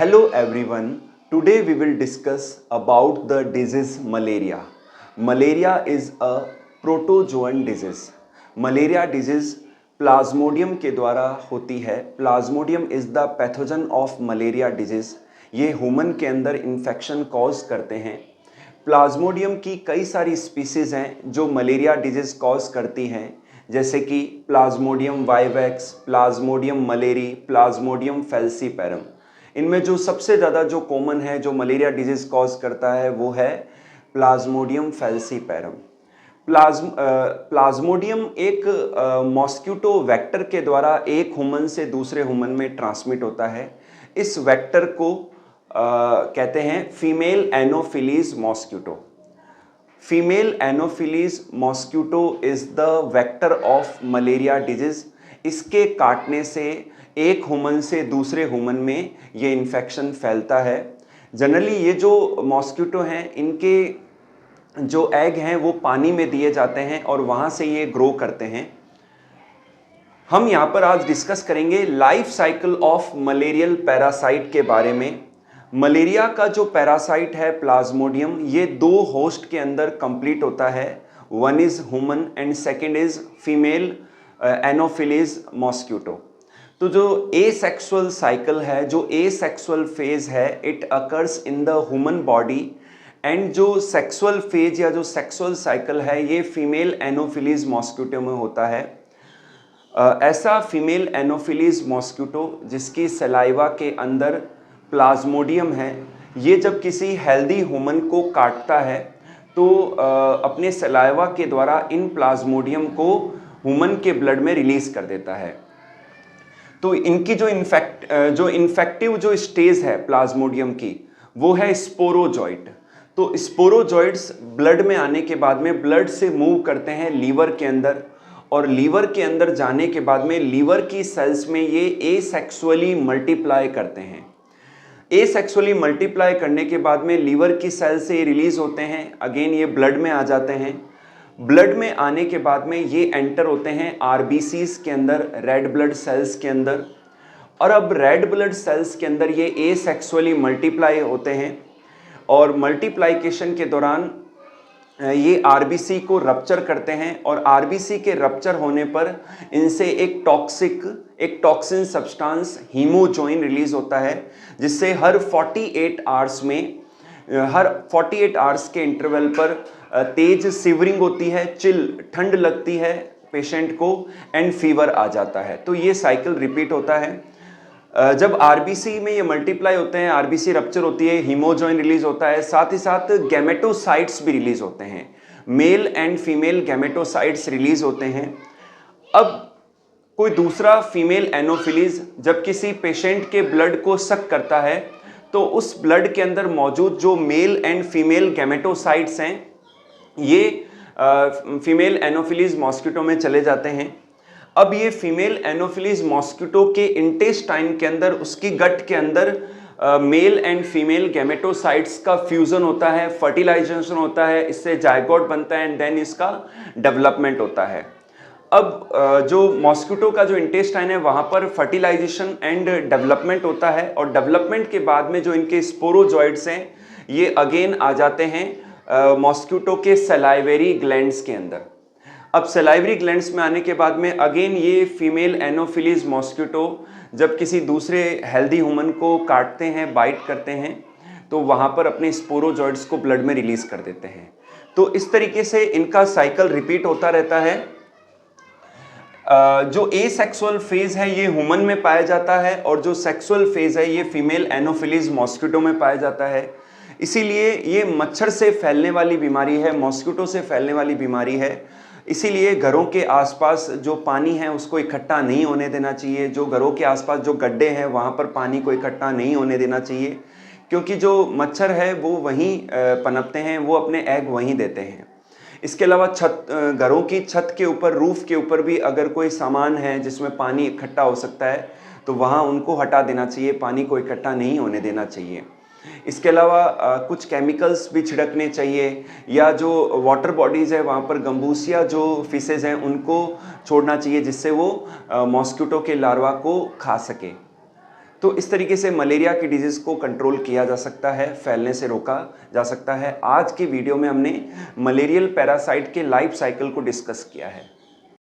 Hello everyone. Today we will discuss about the disease malaria. Malaria is a protozoan disease. Malaria disease Plasmodium के द्वारा होती है. Plasmodium is the pathogen of malaria disease. ये human के अंदर infection cause करते हैं. Plasmodium की कई सारी स्पीसीज हैं जो मलेरिया डिजीज कॉज करती हैं, जैसे कि Plasmodium vivax, Plasmodium malariae, Plasmodium falciparum. इनमें जो सबसे ज़्यादा जो कॉमन है जो मलेरिया डिजीज कॉज करता है वो है प्लाज्मोडियम फैल्सीपेरम. प्लाज्मोडियम एक मॉस्किटो वेक्टर के द्वारा एक ह्यूमन से दूसरे ह्यूमन में ट्रांसमिट होता है. इस वेक्टर को कहते हैं female anopheles mosquito. Female anopheles mosquito is the vector of malaria disease. इसके काटने से एक ह्यूमन से दूसरे ह्यूमन में ये इन्फेक्शन फैलता है. जनरली ये जो मॉस्किटो हैं इनके जो एग हैं वो पानी में दिए जाते हैं और वहाँ से ये ग्रो करते हैं. हम यहाँ पर आज डिस्कस करेंगे life cycle of malarial parasite के बारे में. मलेरिया का जो पैरासाइट है प्लाज्मोडियम, ये दो होस्ट के अंदर कंप्लीट होता है. One is human and second is female anopheles mosquito. तो जो एसेक्सुअल साइकिल है, जो एसेक्सुअल फेज है, it occurs in the human body. And जो सेक्सुअल फेज या जो सेक्सुअल साइकिल है ये फीमेल एनोफिलीज मॉस्किटो में होता है. ऐसा फीमेल एनोफिलीज मॉस्किटो जिसकी सलाइवा के अंदर प्लाज्मोडियम है, ये जब किसी हेल्दी ह्यूमन को काटता है तो अपने सलाइवा के द्वारा इन प्लाज्मोडियम को ह्यूमन के ब्लड में रिलीज कर देता है. तो इनकी जो इन्फेक्टिव जो स्टेज है प्लाज्मोडियम की वो है स्पोरोजॉइट. तो स्पोरोजॉइट्स ब्लड में आने के बाद में ब्लड से मूव करते हैं लीवर के अंदर, और लीवर के अंदर जाने के बाद में लीवर की सेल्स में ये एसेक्सुअली मल्टीप्लाई करते हैं. एसेक्सुअली मल्टीप्लाई करने के बाद में लीवर की सेल से रिलीज होते हैं. अगेन ये ब्लड में आ जाते हैं. ब्लड में आने के बाद में ये एंटर होते हैं आरबीसीज के अंदर, रेड ब्लड सेल्स के अंदर. और अब रेड ब्लड सेल्स के अंदर ये एसेक्सुअली मल्टीप्लाई होते हैं और मल्टीप्लाइकेशन के दौरान ये आरबीसी को रप्चर करते हैं. और आरबीसी के रप्चर होने पर इनसे एक टॉक्सिन सब्सटेंस हीमोजोइन रिलीज होता है, जिससे हर 48 आवर्स के इंटरवल पर तेज सिवरिंग होती है, ठंड लगती है पेशेंट को एंड फीवर आ जाता है. तो ये साइकिल रिपीट होता है. जब आरबीसी में ये मल्टीप्लाई होते हैं, आरबीसी रप्चर होती है, हीमोजोइन रिलीज होता है, साथ ही साथ गैमेटोसाइट्स भी रिलीज होते हैं. Male and female gametocytes release होते हैं. अब कोई दूसरा फीमेल एनोफिलीज जब किसी पेशेंट के ब्लड को सक करता है तो उस ब्लड के अंदर मौजूद जो मेल एंड फीमेल गैमेटोसाइट्स हैं ये फीमेल एनोफिलीज मॉस्किटो में चले जाते हैं. अब ये फीमेल एनोफिलीज मॉस्किटो के इंटेस्टाइन के अंदर, उसकी गट के अंदर मेल एंड फीमेल गैमेटोसाइट्स का फ्यूजन होता है, फर्टिलाइजेशन होता है, इससे जायगोट बनता है एंड देन इसका डेवलपमेंट होता है. अब जो मॉस्किटो का जो इंटेस्टाइन है वहाँ पर फर्टिलाइजेशन एंड डेवलपमेंट होता है, और डेवलपमेंट के बाद में जो इनके स्पोरोजॉइड्स हैं ये अगेन आ जाते हैं मॉस्किटो के सलाइवरी ग्लैंड्स के अंदर. अब सलाइवरी ग्लैंड्स में आने के बाद में अगेन ये फीमेल एनोफिलीज मॉस्किटो जब किसी दूसरे हेल्दी ह्यूमन को काटते हैं, बाइट करते हैं, तो वहाँ पर अपने स्पोरोजॉइड्स को ब्लड में रिलीज कर देते हैं. तो इस तरीके से इनका साइकिल रिपीट होता रहता है. जो एसेक्सुअल फेज है ये ह्यूमन में पाया जाता है और जो सेक्सुअल फेज है ये फीमेल एनोफिलीज मॉस्किटो में पाया जाता है. इसीलिए ये मच्छर से फैलने वाली बीमारी है, मॉस्किटो से फैलने वाली बीमारी है. इसीलिए घरों के आसपास जो पानी है उसको इकट्ठा नहीं होने देना चाहिए. जो घरों के आसपास जो गड्ढे हैं वहाँ पर पानी को इकट्ठा नहीं होने देना चाहिए, क्योंकि जो मच्छर है वो वहीं पनपते हैं, वो अपने एग वहीं देते हैं. इसके अलावा घरों की छत के ऊपर, रूफ के ऊपर भी अगर कोई सामान है जिसमें पानी इकट्ठा हो सकता है तो वहाँ उनको हटा देना चाहिए, पानी को इकट्ठा नहीं होने देना चाहिए. इसके अलावा कुछ केमिकल्स भी छिड़कने चाहिए, या जो वाटर बॉडीज़ है वहाँ पर गंबूसिया जो फिशेज़ हैं उनको छोड़ना चाहिए, जिससे वो मॉस्किटो के लार्वा को खा सके. तो इस तरीके से मलेरिया की डिजीज़ को कंट्रोल किया जा सकता है, फैलने से रोका जा सकता है। आज की वीडियो में हमने मलेरियल पैरासाइट के लाइफ साइकिल को डिस्कस किया है।